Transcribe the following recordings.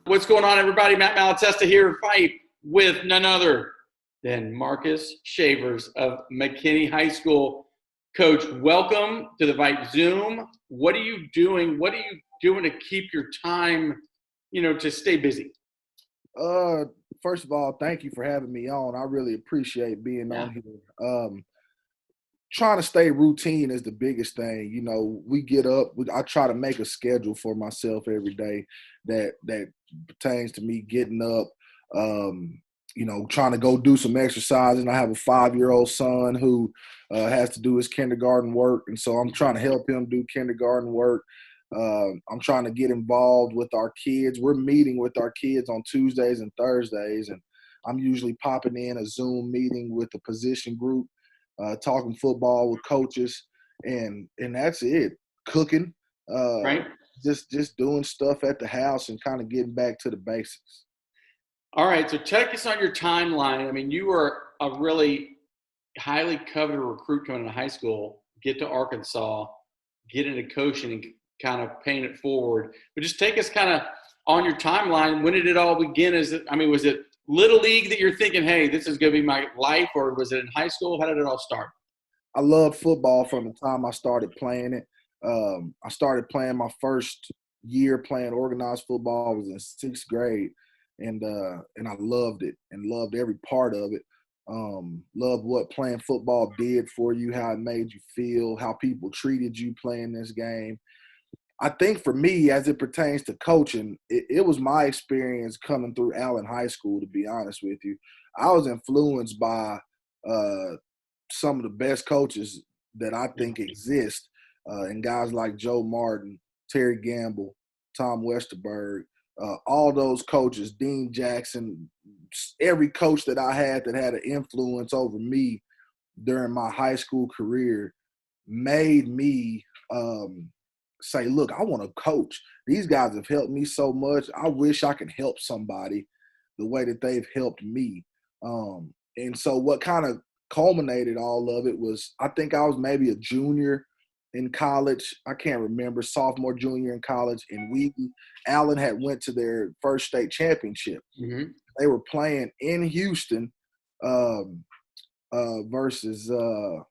What's going on, everybody? Matt Malatesta here, VYPE, with none other than Marcus Shavers of McKinney High School. Coach, welcome to the VYPE Zoom. What are you doing? What are you doing to keep your time, to stay busy? First of all, thank you for having me on. I really appreciate being on here. Trying to stay routine is the biggest thing. We get up. I try to make a schedule for myself every day that pertains to me getting up, trying to go do some exercise. And I have a 5-year-old son who has to do his kindergarten work. And so I'm trying to help him do kindergarten work. I'm trying to get involved with our kids. We're meeting with our kids on Tuesdays and Thursdays. And I'm usually popping in a Zoom meeting with a position group. Talking football with coaches, and that's it. Cooking, Right. Just doing stuff at the house and kind of getting back to the basics. All right, so take us on your timeline. I mean, you were a really highly coveted recruit coming into high school, get to Arkansas, get into coaching and kind of paying it forward. But just take us kind of on your timeline. When did it all begin? Was it Little League that you're thinking, hey, this is going to be my life, or was it in high school? How did it all start? I loved football from the time I started playing it. I started playing my first year playing organized football. I was in 6th grade, and I loved it and loved every part of it. Loved what playing football did for you, how it made you feel, how people treated you playing this game. I think for me, as it pertains to coaching, it was my experience coming through Allen High School, to be honest with you. I was influenced by some of the best coaches that I think exist, and guys like Joe Martin, Terry Gamble, Tom Westerberg, all those coaches, Dean Jackson, every coach that I had that had an influence over me during my high school career made me say, look, I want to coach. These guys have helped me so much. I wish I could help somebody the way that they've helped me. And so what kind of culminated all of it was, I think I was maybe a junior in college. I can't remember, sophomore, junior in college. And Allen had went to their first state championship. Mm-hmm. They were playing in Houston versus the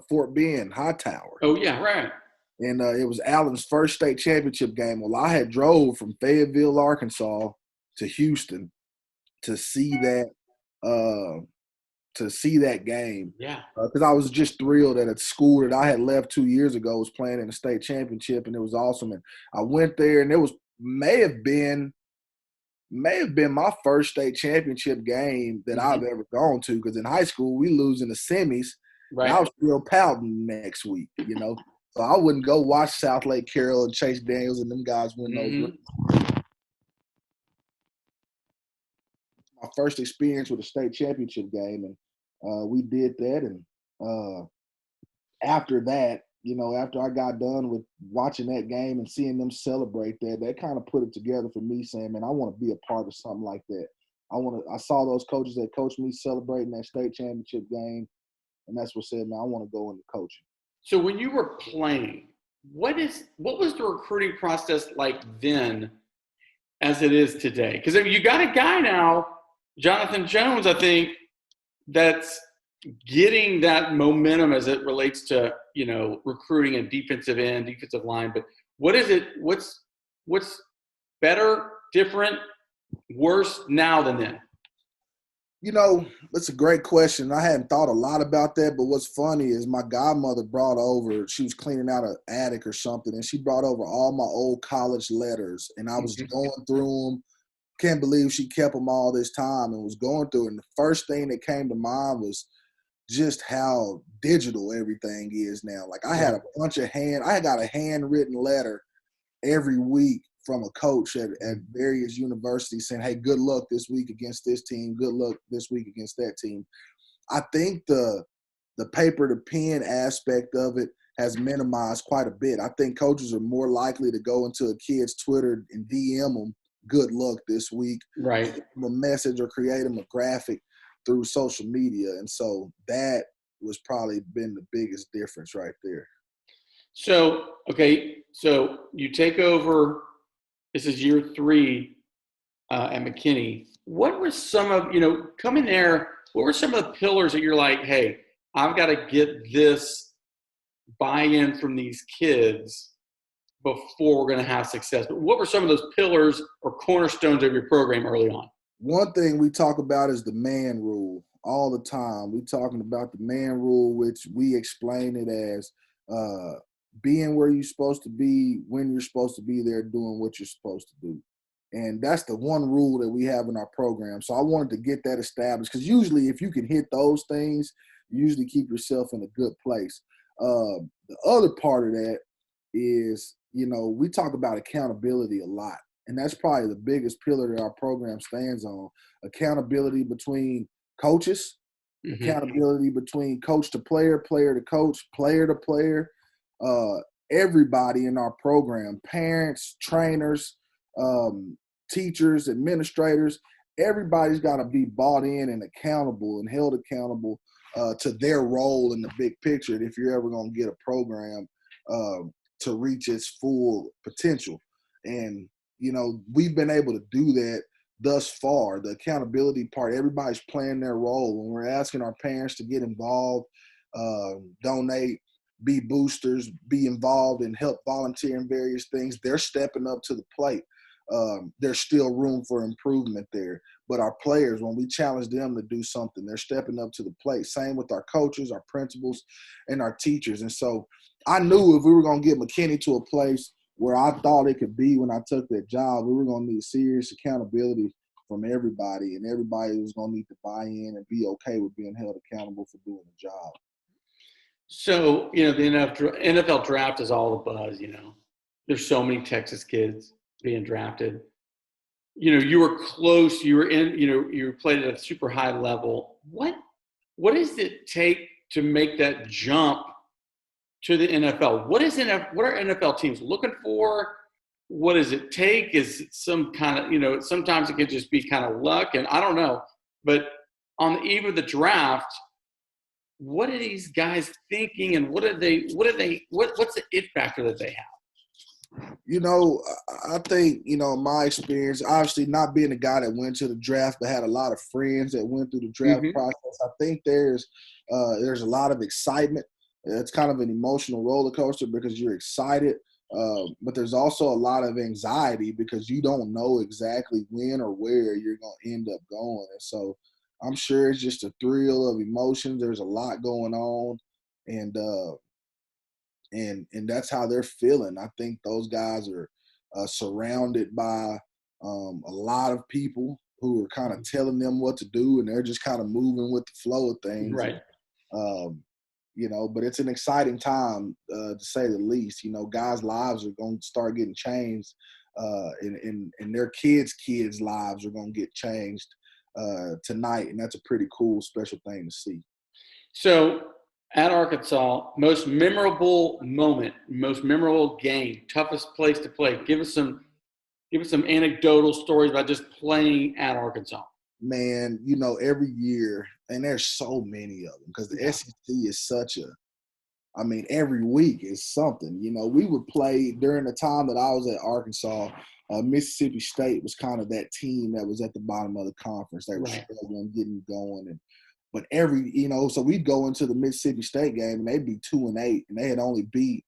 Fort Bend Hightower. Oh, yeah, right. And it was Allen's first state championship game. Well, I had drove from Fayetteville, Arkansas to Houston to see that game. Yeah. Because I was just thrilled that a school that I had left 2 years ago was playing in the state championship, and it was awesome. And I went there, and it was may have been my first state championship game that I've ever gone to, because in high school we lose in the semis, Right. and I was still pouting next week, So I wouldn't go watch South Lake Carroll and Chase Daniels and them guys win those. My first experience with a state championship game, and we did that. And after that, after I got done with watching that game and seeing them celebrate that kind of put it together for me, saying, man, I want to be a part of something like that. I saw those coaches that coached me celebrating that state championship game, and that's what said, man, I want to go into coaching. So when you were playing, what was the recruiting process like then as it is today? Because you got a guy now, Jonathan Jones, I think, that's getting that momentum as it relates to, recruiting a defensive end, defensive line. But what is it? What's better, different, worse now than then? That's a great question. I hadn't thought a lot about that, but what's funny is my godmother brought over, she was cleaning out an attic or something, and she brought over all my old college letters, and I was going through them. Can't believe she kept them all this time and was going through it. And the first thing that came to mind was just how digital everything is now. Like I had a bunch of I got a handwritten letter every week from a coach at various universities saying, hey, good luck this week against this team. Good luck this week against that team. I think the paper to pen aspect of it has minimized quite a bit. I think coaches are more likely to go into a kid's Twitter and DM them, good luck this week. Right. A message or create them a graphic through social media. And so that was probably been the biggest difference right there. So, okay, so you take over This is year 3 at McKinney. What were some of, coming there, what were some of the pillars that you're like, hey, I've got to get this buy-in from these kids before we're going to have success? But what were some of those pillars or cornerstones of your program early on? One thing we talk about is the man rule all the time. We're talking about the man rule, which we explain it as being where you're supposed to be, when you're supposed to be there, doing what you're supposed to do. And that's the one rule that we have in our program. So I wanted to get that established because usually if you can hit those things, you usually keep yourself in a good place. The other part of that is, we talk about accountability a lot. And that's probably the biggest pillar that our program stands on. Accountability between coaches, accountability between coach to player, player to coach, player to player. Everybody in our program, parents, trainers, teachers, administrators, everybody's got to be bought in and accountable and held accountable to their role in the big picture. And if you're ever going to get a program to reach its full potential. And, we've been able to do that thus far. The accountability part, everybody's playing their role. When we're asking our parents to get involved, donate, be boosters, be involved and help volunteer in various things, they're stepping up to the plate. There's still room for improvement there. But our players, when we challenge them to do something, they're stepping up to the plate. Same with our coaches, our principals, and our teachers. And so I knew if we were going to get McKinney to a place where I thought it could be when I took that job, we were going to need serious accountability from everybody, and everybody was going to need to buy in and be okay with being held accountable for doing the job. So, the NFL draft is all the buzz, There's so many Texas kids being drafted. You were close, you were in, you played at a super high level. What does it take to make that jump to the NFL? What are NFL teams looking for? What does it take? Is it some kind of, sometimes it could just be kind of luck, and I don't know. But on the eve of the draft, what are these guys thinking, and what's the it factor that they have? I think, my experience, obviously not being a guy that went to the draft, but had a lot of friends that went through the draft process. I think there's a lot of excitement. It's kind of an emotional roller coaster because you're excited, but there's also a lot of anxiety because you don't know exactly when or where you're going to end up going. And so I'm sure it's just a thrill of emotions. There's a lot going on, and that's how they're feeling. I think those guys are surrounded by a lot of people who are kind of telling them what to do, and they're just kind of moving with the flow of things. Right. But it's an exciting time to say the least. Guys' lives are going to start getting changed, and their kids' lives are going to get changed tonight, and that's a pretty cool, special thing to see. So at Arkansas, most memorable moment, most memorable game, toughest place to play. Give us some anecdotal stories about just playing at Arkansas. Man, every year, and there's so many of them because the SEC is every week is something. We would play during the time that I was at Arkansas. Mississippi State was kind of that team that was at the bottom of the conference. They were struggling, getting going, but so we'd go into the Mississippi State game and they'd be 2-8, and they had only beat,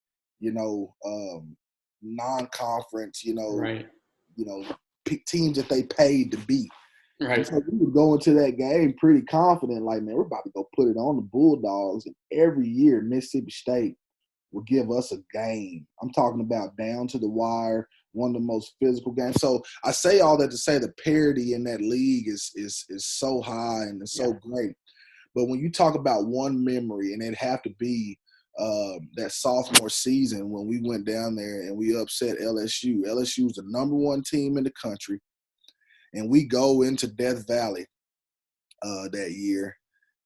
non-conference, teams that they paid to beat. Right. So we would go into that game pretty confident, like, man, we're about to go put it on the Bulldogs. And every year, Mississippi State would give us a game. I'm talking about down to the wire, one of the most physical games. So I say all that to say the parity in that league is so high and it's so great. But when you talk about one memory, and it'd have to be that sophomore season when we went down there and we upset LSU. LSU was the number 1 team in the country. And we go into Death Valley that year.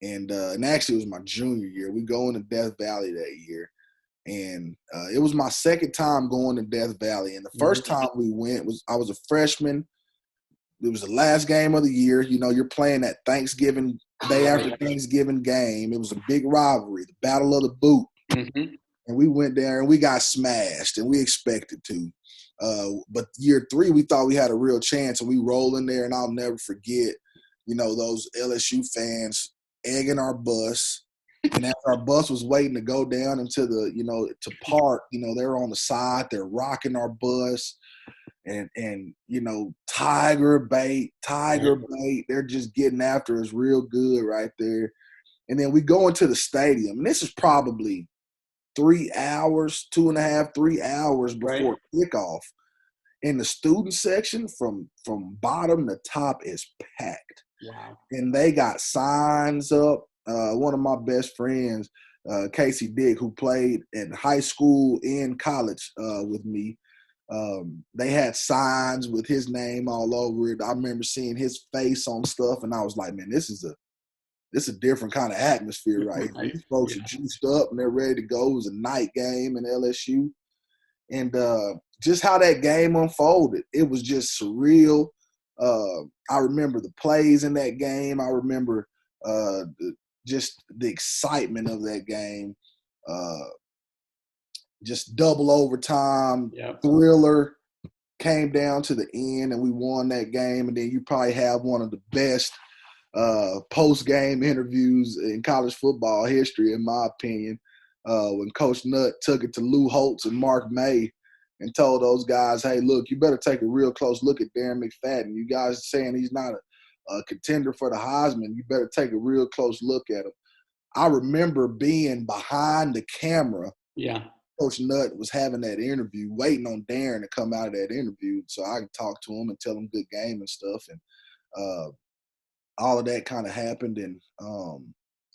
And actually it was my junior year. We go into Death Valley that year. And it was my second time going to Death Valley. And the first time we went I was a freshman. It was the last game of the year. You're playing that Thanksgiving, day after Thanksgiving game. It was a big rivalry, the Battle of the Boot. And we went there and we got smashed, and we expected to. But year 3, we thought we had a real chance, and we roll in there, and I'll never forget, those LSU fans egging our bus. And as our bus was waiting to go down into the, to park, they were on the side, they're rocking our bus. And tiger bait, they're just getting after us real good right there. And then we go into the stadium, and this is probably 3 hours, 2.5, 3 hours before kickoff. And the student section from bottom to top is packed. Wow. And they got signs up. One of my best friends, Casey Dick, who played in high school and college with me, they had signs with his name all over it. I remember seeing his face on stuff, and I was like, man, this is a different kind of atmosphere right here. These folks are juiced up and they're ready to go. It was a night game in LSU. And just how that game unfolded, it was just surreal. I remember the plays in that game. I remember just the excitement of that game. Just double overtime, thriller, came down to the end, and we won that game. And then you probably have one of the best post-game interviews in college football history, in my opinion, when Coach Nutt took it to Lou Holtz and Mark May and told those guys, hey, look, you better take a real close look at Darren McFadden. You guys are saying he's not a contender for the Heisman. You better take a real close look at him. I remember being behind the camera. Yeah. Coach Nutt was having that interview, waiting on Darren to come out of that interview so I could talk to him and tell him good game and stuff. And all of that kind of happened, and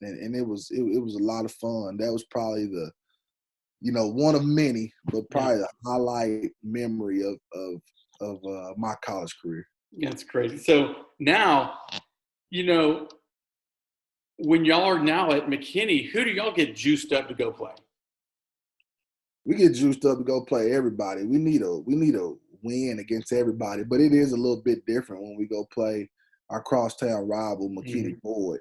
it was a lot of fun. That was probably the one of many, but probably the highlight memory of my college career. That's crazy. So now, when y'all are now at McKinney, who do y'all get juiced up to go play? We get juiced up to go play everybody. We need a win against everybody, but it is a little bit different when we go play our crosstown rival, McKinney Boyd.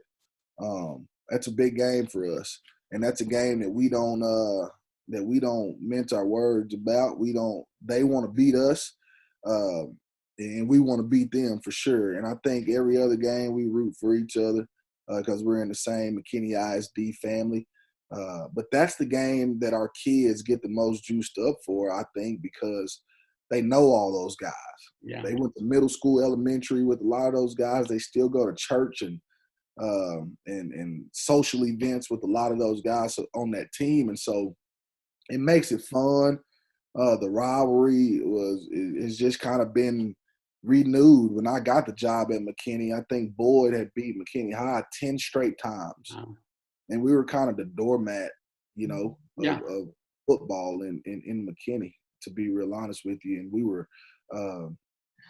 That's a big game for us, and that's a game that we don't mince our words about. They want to beat us, and we want to beat them for sure. And I think every other game we root for each other because we're in the same McKinney ISD family. But that's the game that our kids get the most juiced up for, I think, because they know all those guys. Yeah. They went to middle school, elementary with a lot of those guys. They still go to church and social events with a lot of those guys on that team. And so it makes it fun. The rivalry has just kind of been renewed. When I got the job at McKinney, I think Boyd had beat McKinney High 10 straight times. Wow. And we were kind of the doormat, of football in McKinney, to be real honest with you. And we were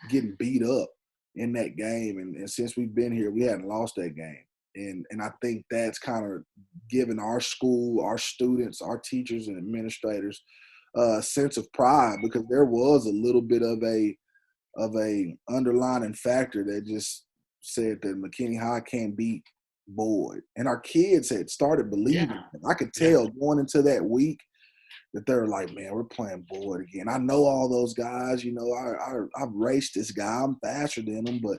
getting beat up in that game. And since we've been here, we hadn't lost that game. And I think that's kind of given our school, our students, our teachers and administrators a sense of pride, because there was a little bit of a underlining factor that just said that McKinney High can't beat Boyd. And our kids had started believing it. I could tell going into that week that they were like, man, we're playing Boyd again. I know all those guys, I've raced this guy. I'm faster than him, but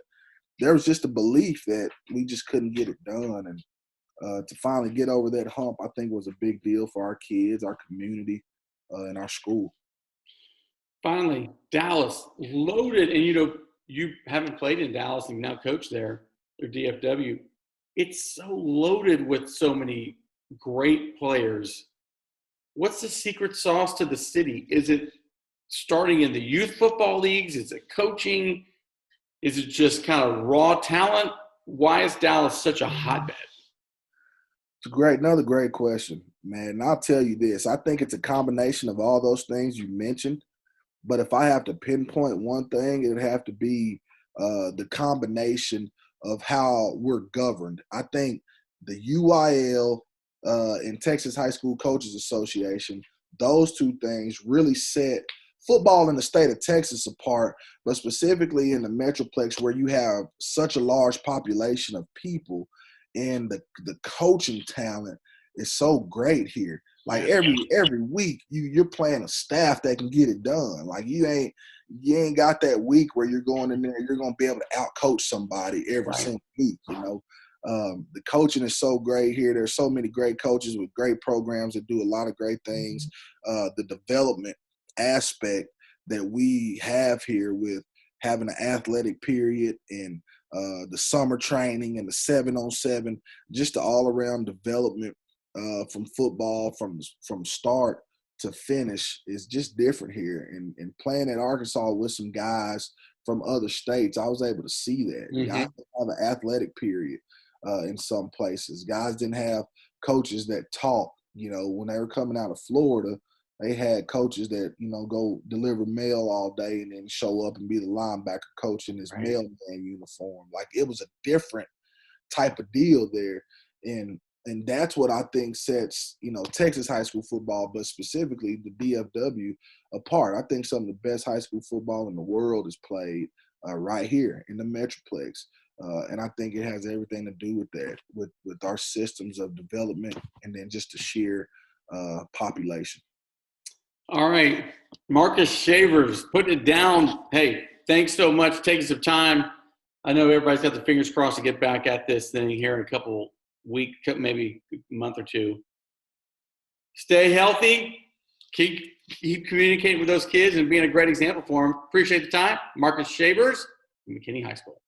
there was just a belief that we just couldn't get it done. And to finally get over that hump, I think was a big deal for our kids, our community, and our school. Finally, Dallas, loaded. And, you haven't played in Dallas and now coach there, or DFW. It's so loaded with so many great players. What's the secret sauce to the city? Is it starting in the youth football leagues? Is it coaching? Is it just kind of raw talent? Why is Dallas such a hotbed? It's another great question, man. And I'll tell you this. I think it's a combination of all those things you mentioned. But if I have to pinpoint one thing, it would have to be the combination of how we're governed. I think the UIL and Texas High School Coaches Association, those two things really set football in the state of Texas apart, but specifically in the Metroplex where you have such a large population of people, and the coaching talent is so great here. Like every week, you're playing a staff that can get it done. Like you ain't got that week where you're going in there, you're gonna be able to out coach somebody every single week. The coaching is so great here. There's so many great coaches with great programs that do a lot of great things. The development aspect that we have here with having an athletic period and the summer training and the 7-on-7, just the all-around development from football from start to finish is just different here. And playing at Arkansas with some guys from other states, I was able to see that. Mm-hmm. Guys have an athletic period in some places. Guys didn't have coaches that taught. When they were coming out of Florida, they had coaches that, go deliver mail all day and then show up and be the linebacker coach in his mailman uniform. Like, it was a different type of deal there. And that's what I think sets, Texas high school football, but specifically the DFW, apart. I think some of the best high school football in the world is played right here in the Metroplex. And I think it has everything to do with that, with our systems of development and then just the sheer population. All right. Marcus Shavers, putting it down. Hey, thanks so much for taking some time. I know everybody's got their fingers crossed to get back at this thing here in a couple weeks, maybe a month or two. Stay healthy. Keep communicating with those kids and being a great example for them. Appreciate the time. Marcus Shavers, McKinney High School.